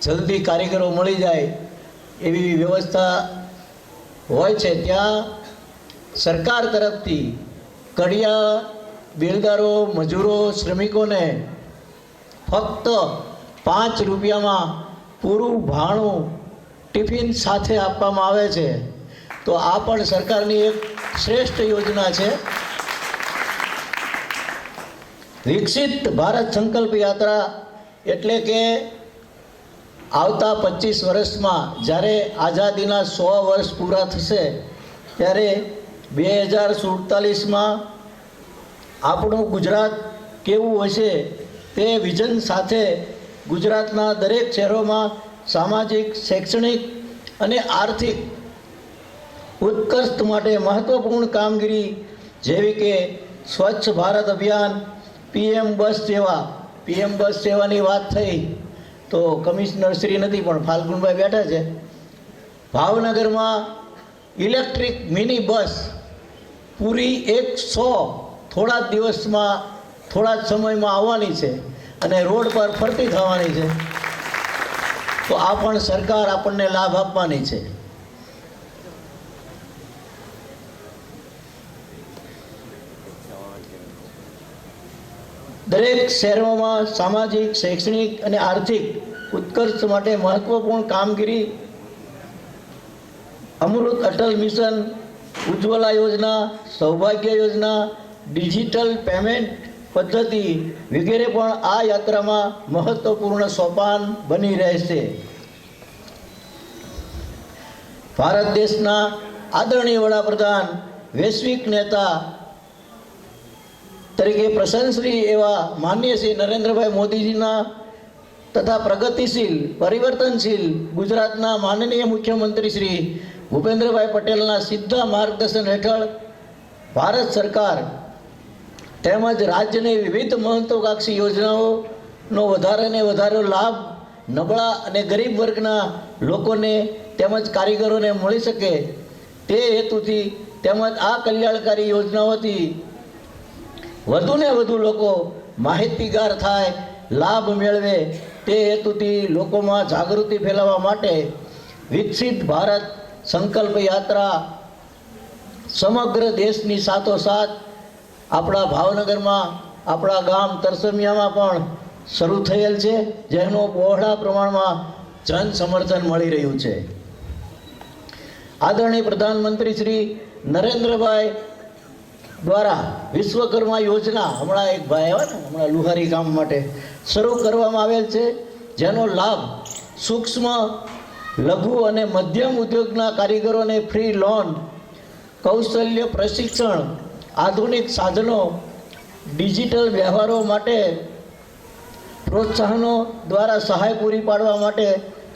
જલ્દી કારીગરો મળી જાય એવી વ્યવસ્થા હોય છે. ત્યાં સરકાર તરફથી કડિયા બેલદારો, મજૂરો, શ્રમિકોને ફક્ત 5 રૂપિયામાં પૂરું ભાણું ટિફિન સાથે આપવામાં આવે છે. તો આ પણ સરકારની એક શ્રેષ્ઠ યોજના છે. વિકસિત ભારત સંકલ્પ યાત્રા એટલે કે આવતા 25 વર્ષમાં જ્યારે આઝાદીના 100 વર્ષ પૂરા થશે ત્યારે 2047માં આપણું ગુજરાત કેવું હશે તે વિઝન સાથે ગુજરાતના દરેક શહેરોમાં સામાજિક, શૈક્ષણિક અને આર્થિક ઉત્કર્ષ માટે મહત્વપૂર્ણ કામગીરી જેવી કે સ્વચ્છ ભારત અભિયાન, PM બસ સેવાની વાત થઈ તો કમિશનર શ્રી નથી પણ ફાલ્ગુનભાઈ બેઠા છે. ભાવનગરમાં ઇલેક્ટ્રિક મિની બસ પૂરી 100 થોડા જ સમયમાં આવવાની છે અને રોડ પર ફરતી થવાની છે. તો આ પણ સરકાર આપણને લાભ આપવાની છે. દરેક શહેરોમાં સામાજિક, શૈક્ષણિક અને આર્થિક ઉત્કર્ષ માટે મહત્વપૂર્ણ કામગીરી અમૃત અટલ મિશન, ઉજ્જવલા યોજના, સૌભાગ્ય યોજના, ડિજિટલ પેમેન્ટ પદ્ધતિ વગેરે પણ આ યાત્રામાં મહત્વપૂર્ણ સોપાન બની રહેશે. ભારત દેશના આદરણીય વડાપ્રધાન, વૈશ્વિક નેતા તરીકે પ્રશંસનીય એવા માનનીય શ્રી નરેન્દ્રભાઈ મોદીજીના તથા પ્રગતિશીલ પરિવર્તનશીલ ગુજરાતના માનનીય મુખ્યમંત્રી શ્રી ભૂપેન્દ્રભાઈ પટેલના સીધા માર્ગદર્શન હેઠળ ભારત સરકાર તેમજ રાજ્યની વિવિધ મહત્વાકાંક્ષી યોજનાઓનો વધારે લાભ નબળા અને ગરીબ વર્ગના લોકોને તેમજ કારીગરોને મળી શકે તે હેતુથી તેમજ આ કલ્યાણકારી યોજનાઓથી વધુને વધુ લોકો માહિતીગાર થાય, લાભ મેળવે તે હેતુથી લોકોમાં જાગૃતિ ફેલાવવા માટે વિકસિત ભારત સંકલ્પ યાત્રા સમગ્ર દેશની સાથોસાથ આપણા ભાવનગરમાં આપણા ગામ તરસમિયામાં પણ શરૂ થયેલ છે, જેનું બહોળા પ્રમાણમાં જન સમર્થન મળી રહ્યું છે. આદરણીય પ્રધાનમંત્રી શ્રી નરેન્દ્રભાઈ દ્વારા વિશ્વકર્મા યોજના હમણાં એક ભાઈ આવ્યા ને હમણાં લુહારી કામ માટે શરૂ કરવામાં આવેલ છે, જેનો લાભ સૂક્ષ્મ લઘુ અને મધ્યમ ઉદ્યોગના કારીગરોને ફ્રી લોન, કૌશલ્ય પ્રશિક્ષણ, આધુનિક સાધનો, ડિજિટલ વ્યવહારો માટે પ્રોત્સાહનો દ્વારા સહાય પૂરી પાડવા માટે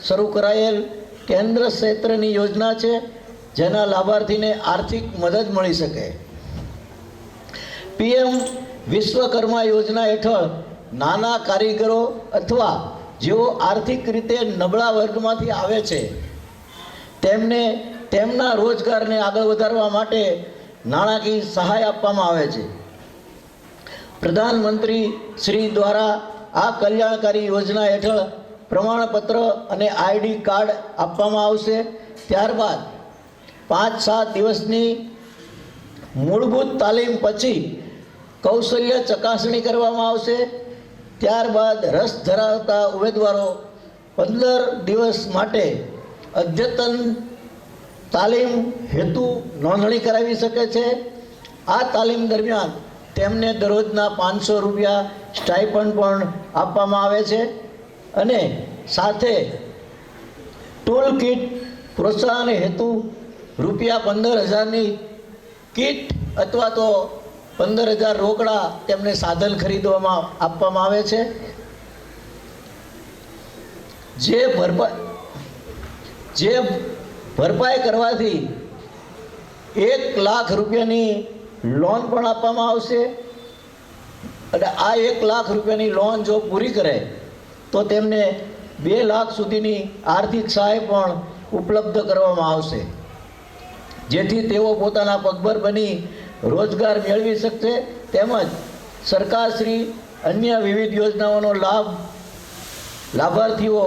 શરૂ કરાયેલ કેન્દ્ર ક્ષેત્રની યોજના છે, જેના લાભાર્થીને આર્થિક મદદ મળી શકે. પીએમ વિશ્વકર્મા યોજના હેઠળ નાના કારીગરો અથવા જેઓ આર્થિક રીતે નબળા વર્ગમાંથી આવે છે તેમને તેમના રોજગારને આગળ વધારવા માટે નાણાકીય સહાય આપવામાં આવે છે. પ્રધાનમંત્રી શ્રી દ્વારા આ કલ્યાણકારી યોજના હેઠળ પ્રમાણપત્ર અને આઈડી કાર્ડ આપવામાં આવશે. ત્યારબાદ 5-7 દિવસની મૂળભૂત તાલીમ પછી કૌશલ્ય ચકાસણી કરવામાં આવશે. ત્યારબાદ રસ ધરાવતા ઉમેદવારો 15 દિવસ માટે અદ્યતન તાલીમ હેતુ નોંધણી કરાવી શકે છે. આ તાલીમ દરમિયાન તેમને દરરોજના 500 રૂપિયા સ્ટાઇપન્ડ પણ આપવામાં આવે છે અને સાથે ટૂલ કિટ પ્રોત્સાહન હેતુ રૂપિયા 15,000ની કિટ અથવા તો 15,000 રોકડા તેમને સાધન ખરીદવામાં આપવામાં આવે છે. જે ભરપાઈ કરવાથી 1 લાખ રૂપિયાની લોન પણ આપવામાં આવશે અને આ 1 લાખ રૂપિયાની લોન જો પૂરી કરે તો તેમને 2 લાખ સુધીની આર્થિક સહાય પણ ઉપલબ્ધ કરવામાં આવશે, જેથી તેઓ પોતાના પગભર બની રોજગાર મેળવી શકશે. તેમજ સરકારશ્રી અન્ય વિવિધ યોજનાઓનો લાભાર્થીઓ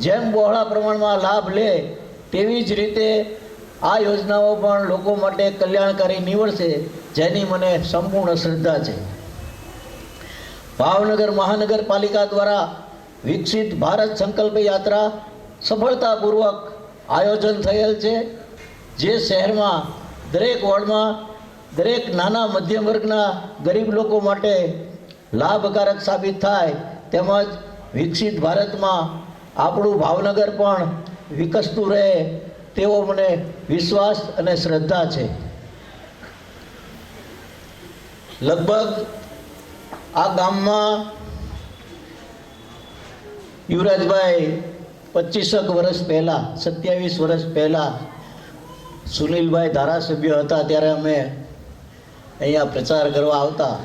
જેમ બહોળા પ્રમાણમાં લાભ લે તેવી જ રીતે આ યોજનાઓ પણ લોકો માટે કલ્યાણકારી નીવડશે, જેની મને સંપૂર્ણ શ્રદ્ધા છે. ભાવનગર મહાનગરપાલિકા દ્વારા વિકસિત ભારત સંકલ્પ યાત્રા સફળતાપૂર્વક આયોજન થયેલ છે, જે શહેરમાં દરેક વોર્ડમાં દરેક નાના મધ્યમ વર્ગના ગરીબ લોકો માટે લાભકારક સાબિત થાય તેમજ વિકસિત ભારતમાં આપણું ભાવનગર પણ વિકસતું રહે તેવો મને વિશ્વાસ અને શ્રદ્ધા છે. લગભગ આ ગામમાં યુવરાજભાઈ 25 વર્ષ પહેલાં 27 વર્ષ પહેલાં સુનિલભાઈ ધારાસભ્ય હતા ત્યારે અમે અહીંયા પ્રચાર કરવા આવતા.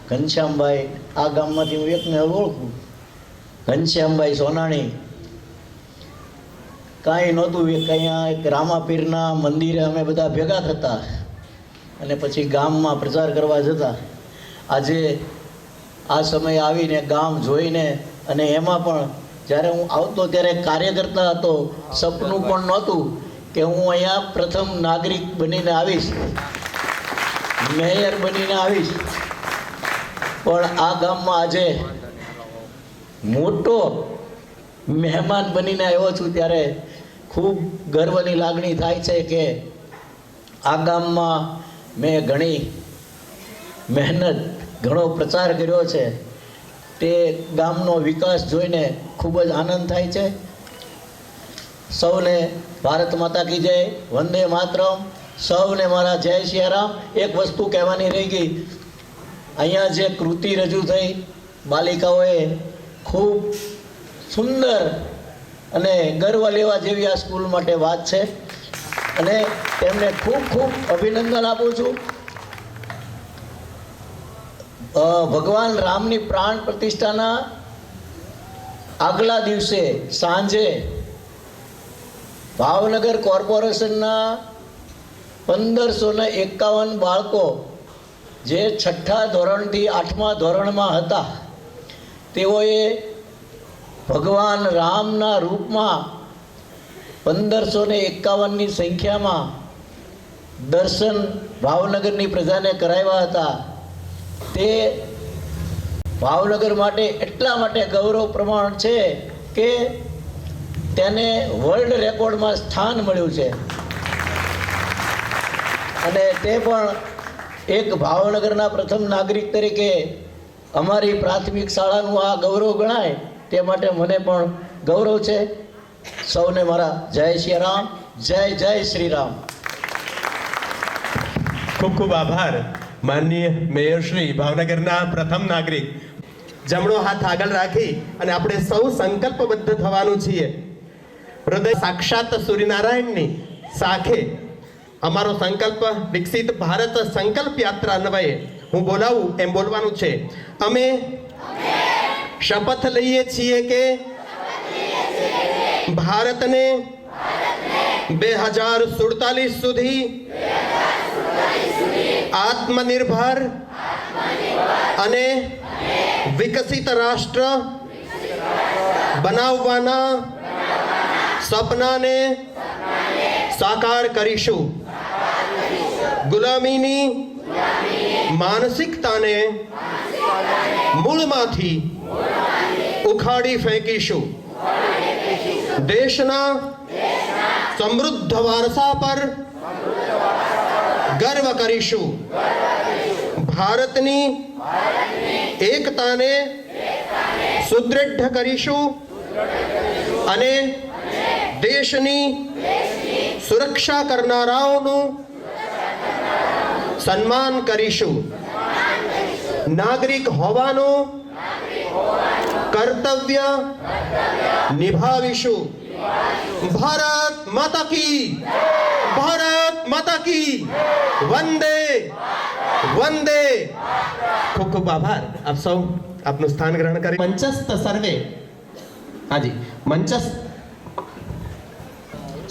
ઘનશ્યામભાઈ, આ ગામમાંથી હું એકને ઓળખું, ઘનશ્યામભાઈ સોનાણી, કાંઈ નહોતું, અહીંયા એક રામાપીરના મંદિરે અમે બધા ભેગા થતા અને પછી ગામમાં પ્રચાર કરવા જતા. આજે આ સમય આવીને ગામ જોઈને અને એમાં પણ જ્યારે હું આવતો ત્યારે કાર્યકર્તા હતો, સપનું પણ નહોતું કે હું અહીંયા પ્રથમ નાગરિક બનીને આવીશ, મેયર બનીને આવીશ. પણ આ ગામમાં આજે મોટો મહેમાન બનીને આવ્યો છું ત્યારે ખૂબ ગર્વની લાગણી થાય છે કે આ ગામમાં મેં ઘણી મહેનત, ઘણો પ્રચાર કર્યો છે. તે ગામનો વિકાસ જોઈને ખૂબ જ આનંદ થાય છે. સૌને ભારત માતા કી જય, વંદે માતરમ. સૌને મારા જય સિયારામ. એક વસ્તુ કહેવાની રહી ગઈ, અહીંયા જે કૃતિ રજૂ થઈ બાલિકાઓએ ખૂબ સુંદર અને ગર્વ લેવા જેવી આ સ્કૂલ માટે વાત છે અને તેમને ખૂબ ખૂબ અભિનંદન આપું છું. ભગવાન રામની પ્રાણ પ્રતિષ્ઠાના આગલા દિવસે સાંજે ભાવનગર કોર્પોરેશનના 1551 બાળકો જે 6ઠ્ઠા ધોરણથી 8મા ધોરણમાં હતા તેઓએ ભગવાન રામના રૂપમાં 1551ની સંખ્યામાં દર્શન ભાવનગરની પ્રજાને કરાવ્યા હતા. તે ભાવનગર માટે એટલા માટે ગૌરવ પ્રમાણ છે કે તેને વર્લ્ડ રેકોર્ડમાં સ્થાન મળ્યું છે અને તે પણ એક ભાવનગરના પ્રથમ નાગરિક તરીકે અમારી પ્રાથમિક શાળાનું આ ગૌરવ ગણાય તે માટે મને પણ ગૌરવ છે. સૌને મારા જય શ્રી રામ, જય જય શ્રી રામ. ખૂબ ખૂબ આભાર માનનીય મેયર શ્રી, ભાવનગરના પ્રથમ નાગરિક. જમણો હાથ આગળ રાખી અને આપણે સૌ સંકલ્પબદ્ધ થવાનું છીએ. હૃદય સાક્ષાત સૂર્યનારાયણની સાખે અમારો સંકલ્પ વિકસિત ભારત સંકલ્પ યાત્રા અન્વયે હું બોલાવું એમ બોલવાનું છે. અમે શપથ લઈએ છીએ કે ભારતને 2047 સુધી આત્મનિર્ભર અને વિકસિત રાષ્ટ્ર બનાવવાના સપનાને સાકાર કરીશું. ગુલામીની માનસિકતાને મૂળમાંથી ઉખાડી ફેંકીશું. દેશના સમૃદ્ધ વારસા પર ગર્વ કરીશું. ભારતની એકતાને સુદૃઢ કરીશું અને દેશની સુરક્ષા કરનારાઓનું સન્માન કરીશું. નાગરિક હોવાનું કર્તવ્ય નિભાવીશું. ભારત માતા કી, ભારત માતા કી, વંદે વંદે. ખૂબ ખૂબ આભાર. આપ સૌ આપનું સ્થાન ગ્રહણ કરી. મંચસ્થ સર્વે. હાજી, મંચસ્થ.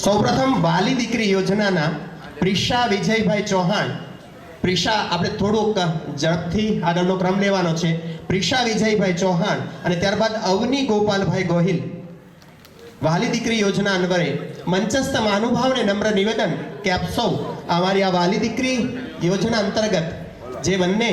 સૌપ્રથમ વાલી દીકરી યોજનાના પ્રિશા વિજયભાઈ ચૌહાણ. પ્રિશા આપણે થોડુંક ઝડપથી આગળનો ક્રમ લેવાનો છે. પ્રિશા વિજયભાઈ ચૌહાણ અને ત્યારબાદ અવની ગોપાલભાઈ ગોહિલ. વાલી દીકરી યોજના અન્વયે મંચસ્થ મહાનુભાવને નમ્ર નિવેદન કે આપ સૌ અમારી આ વાલી દીકરી યોજના અંતર્ગત જે બંને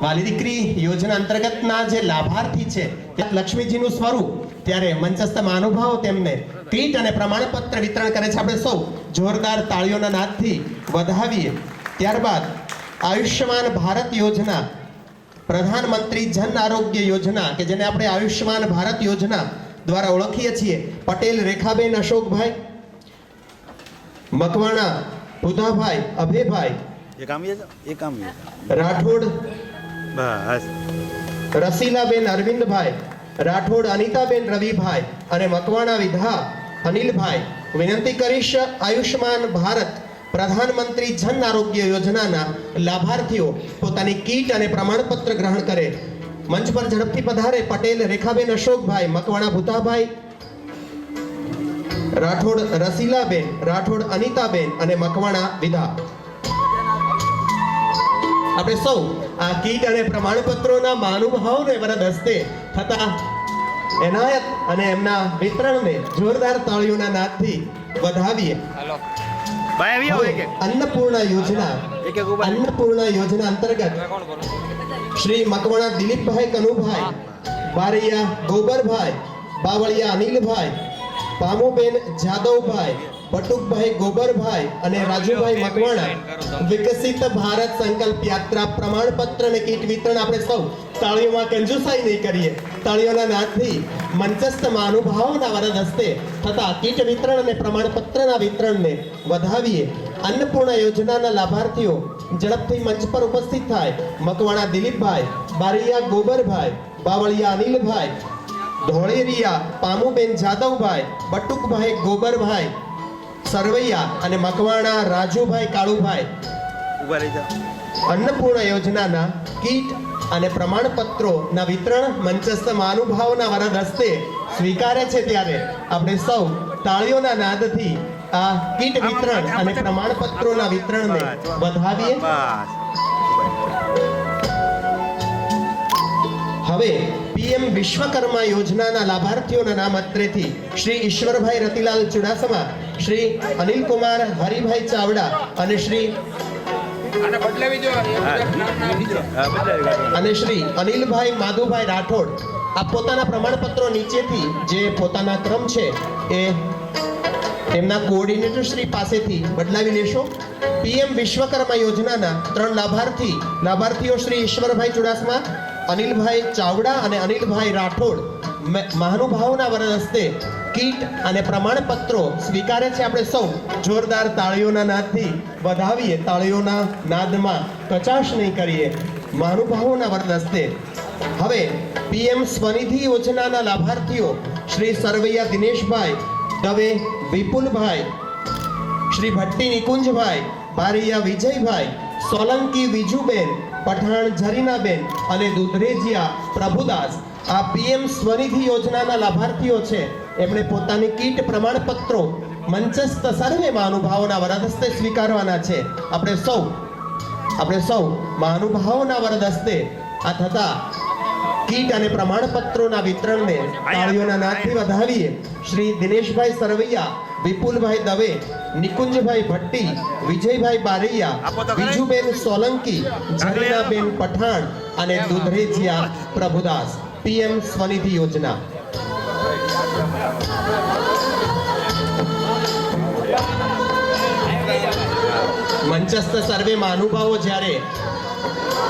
વાલી દીકરી યોજના અંતર્ગતના જે લાભાર્થી છે ત્યાં લક્ષ્મીજીનું સ્વરૂપ, ત્યારે મંચસ્થ મહાનુભાવો તેમને કીટ અને પ્રમાણપત્ર વિતરણ કરે છે. આપણે સૌ જોરદાર તાળીઓના નાદથી વધાવીએ. ત્યારબાદ આયુષ્યમાન ભારત યોજના, પ્રધાનમંત્રી જન આરોગ્ય યોજના કે જેને આપણે આયુષ્યમાન ભારત યોજના દ્વારા ઓળખીએ છીએ, પટેલ રેખાબેન અશોકભાઈ, મકવાણા ભૂધાભાઈ અભયભાઈ, રાઠોડ રસીલાબેન અરવિંદભાઈ, રાઠોડ અનિતાબેન રવિભાઈ અને મકવાણા વિધા અનિલભાઈ. વિનંતી કરીશ આયુષ્યમાન ભારત પ્રધાનમંત્રી જન આરોગ્ય યોજનાના લાભાર્થીઓ પોતાની કીટ અને પ્રમાણપત્ર ગ્રહણ કરે. મંચ પર ઝડપથી પધારે પટેલ રેખાબેન અશોકભાઈ, મકવાણા ભૂતાભાઈ, રાઠોડ રસીલાબેન, રાઠોડ અનિતાબેન અને મકવાણા વિધા. આપણે સૌ આ કીટ અને પ્રમાણપત્રોના મહાનુભાવોને વરદ હસ્તે થતા એનાયત અને એમના વિતરણને જોરદાર તાળીઓના નાદથી વધાવીએ. અન્નપૂર્ણા યોજના અંતર્ગત શ્રી મકવાણા દિલીપભાઈ કનુભાઈ, બારૈયા ગોબરભાઈ, બાવળિયા અનિલભાઈ, પામુબેન જાદવભાઈ, પટુકભાઈ ગોબરભાઈ અને રાજુભાઈ મકવાણા વિકસિત ભારત સંકલ્પ યાત્રા પ્રમાણપત્ર અને કીટ વિતરણ. આપણે સૌ તાળીઓમાં કંજુસાઈ નહીં કરીએ. તાળીઓના નાદથી મંચસ્થ મહાનુભાવોના વરદ હસ્તે થતા કીટ વિતરણ અને પ્રમાણપત્રના વિતરણને વધાવીએ. અન્નપૂર્ણા યોજનાના લાભાર્થીઓ ઝડપથી મંચ પર ઉપસ્થિત થાય. મકવાણા દિલીપભાઈ, બારૈયા ગોબરભાઈ, બાવળિયા અનિલભાઈ, ધોળેરિયા પામુબેન જાદવભાઈ, બટુકભાઈ ગોબરભાઈ સરવૈયા અને મકવાણા રાજુભાઈ કાળુભાઈ અન્નપૂર્ણા યોજનાના કીટ અને પ્રમાણપત્રોના વિતરણ મંચસ્થ મહાનુભાવોના વરદ હસ્તે સ્વીકારે છે ત્યારે આપણે સૌ તાળીઓના નાદથી આ કીટ વિતરણ અને પ્રમાણપત્રોના વિતરણને વધાવીએ. હવે પીએમ વિશ્વકર્મા યોજનાના લાભાર્થીઓના નામ અત્રેથી શ્રી ઈશ્વરભાઈ રતિલાલ ચુડાસમા, શ્રી અનિલકુમાર હરિભાઈ ચાવડા અને શ્રી અનિલભાઈ માધુભાઈ રાઠોડ આ પોતાના પ્રમાણપત્રો નીચેથી જે પોતાના ક્રમ છે એ તેમના કોઓર્ડિનેટર શ્રી પાસેથી બદલાવી લેશો. પીએમ વિશ્વકર્મા યોજનાના 3 લાભાર્થીઓ શ્રી ઈશ્વરભાઈ ચુડાસમા, અનિલભાઈ ચાવડા અને અનિલભાઈ રાઠોડ મહાનુભાવોના વરદ હસ્તે કીટ અને પ્રમાણપત્રો સ્વીકારે છે. આપણે સૌ જોરદાર તાળીઓના નાદથી વધાવીએ. તાળીઓના નાદમાં કચાશ નહીં કરીએ. મહાનુભાવોના વરદ હસ્તે હવે પીએમ સ્વનિધિ યોજનાના લાભાર્થીઓ શ્રી સરવૈયા દિનેશભાઈ, દવે વિપુલભાઈ, શ્રી ભટ્ટી નિકુંજભાઈ, બારૈયા વિજયભાઈ, સોલંકી વિજુબેન, પઠાણ ઝરીનાબેન અને દુધરેજિયા પ્રભુદાસ આ પીએમ સ્વનિધિ યોજનાના લાભાર્થીઓ છે. એમણે પોતાની કીટ પ્રમાણપત્રો મંચસ્થ સર્વે મહાનુભાવોના વરદ હસ્તે સ્વીકારવાના છે. આપણે સૌ મહાનુભાવોના વરદ હસ્તે આ થતા કીટ અને પ્રમાણપત્રોના વિતરણને તાળીઓના નાદથી વધાવીએ. શ્રી દિનેશભાઈ સરવૈયા, વિપુલભાઈ દવે, નિકુંજભાઈ ભટ્ટી, વિજયભાઈ બારૈયા, વિજુબેન સોલંકી, ઝરીનાબેન પઠાણ અને દુધરેજિયા પ્રભુદાસ પીએમ સ્વનિધિ યોજના. મંચસ્થ સર્વે મહાનુભાવો જ્યારે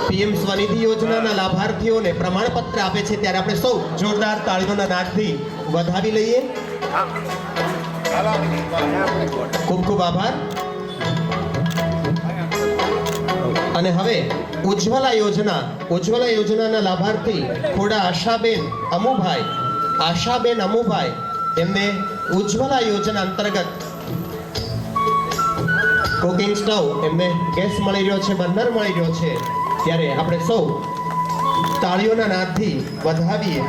પીએમ સ્વનિધિ યોજનાના લાભાર્થીઓને પ્રમાણપત્ર આપે છે ત્યારે આપણે સૌ જોરદાર તાળીઓના નાદથી વધાવી લઈએ. ખૂબ ખૂબ આભાર. અને હવે ઉજ્જવલા યોજનાના લાભાર્થી ખોડા આશાબેન અમુભાઈ એમને ઉજ્જવલા યોજના અંતર્ગત કુકિંગ સ્ટવ એમને ગેસ મળી રહ્યો છે, બર્નર મળી રહ્યો છે ત્યારે આપણે સૌ તાળીઓના નાદથી વધાવીએ.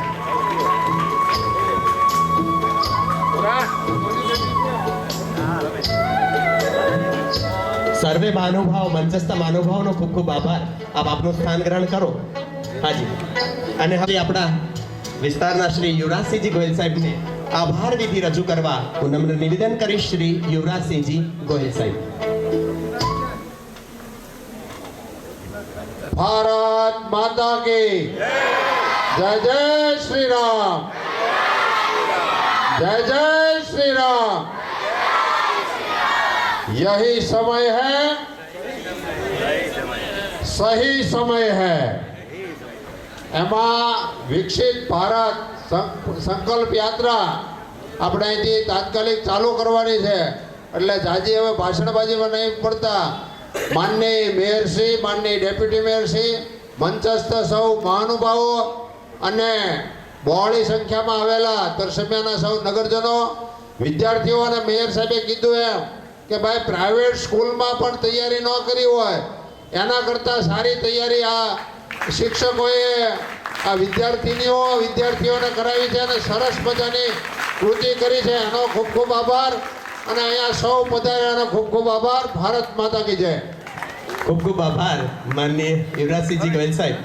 સર્વે મહાનુભાવ, મંચસ્થ મહાનુભાવનો ખૂબ ખૂબ આભાર. આપ આપનું સ્થાન ગ્રહણ કરો. હાજી. અને હવે આપણા વિસ્તારના શ્રી યુવરાજસિંહજી ગોયલ સાહેબને આભાર વિધિ રજૂ કરવા હું નમ્ર નિવેદન કરીશ. શ્રી યુવરાજસિંહજી ગોયલ સાહેબ. भारत माता की जय जय श्री राम, जय जय श्री राम. यही समय है, सही समय है. એમાં વિકસિત ભારત સંકલ્પ યાત્રા આપણે અહીંથી તાત્કાલિક ચાલુ કરવાની છે એટલે જાજી હવે ભાષણબાજીમાં નહીં પડતા. માનનીય મેયરશ્રી, માનનીય ડેપ્યુટી મેયરશ્રી, મંચસ્થ સૌ મહાનુભાવો અને બહોળી સંખ્યામાં આવેલા તરસમિયાના સૌ નગરજનો, વિદ્યાર્થીઓ અને મેયર સાહેબે કીધું એમ કે ભાઈ પ્રાઇવેટ સ્કૂલમાં પણ તૈયારી ન કરી હોય એના કરતાં સારી તૈયારી આ શિક્ષકોએ આ વિદ્યાર્થીઓને કરાવી છે અને સરસ મજાની કૃતિ કરી છે. એનો ખૂબ ખૂબ આભાર. અને અહીંયા સૌ પધાર્યાનો ખૂબ ખૂબ આભાર. ભારત માતા કી જય. ખૂબ ખૂબ આભાર માનનીય યુવરાજસિંહજી ગોયલ સાહેબ.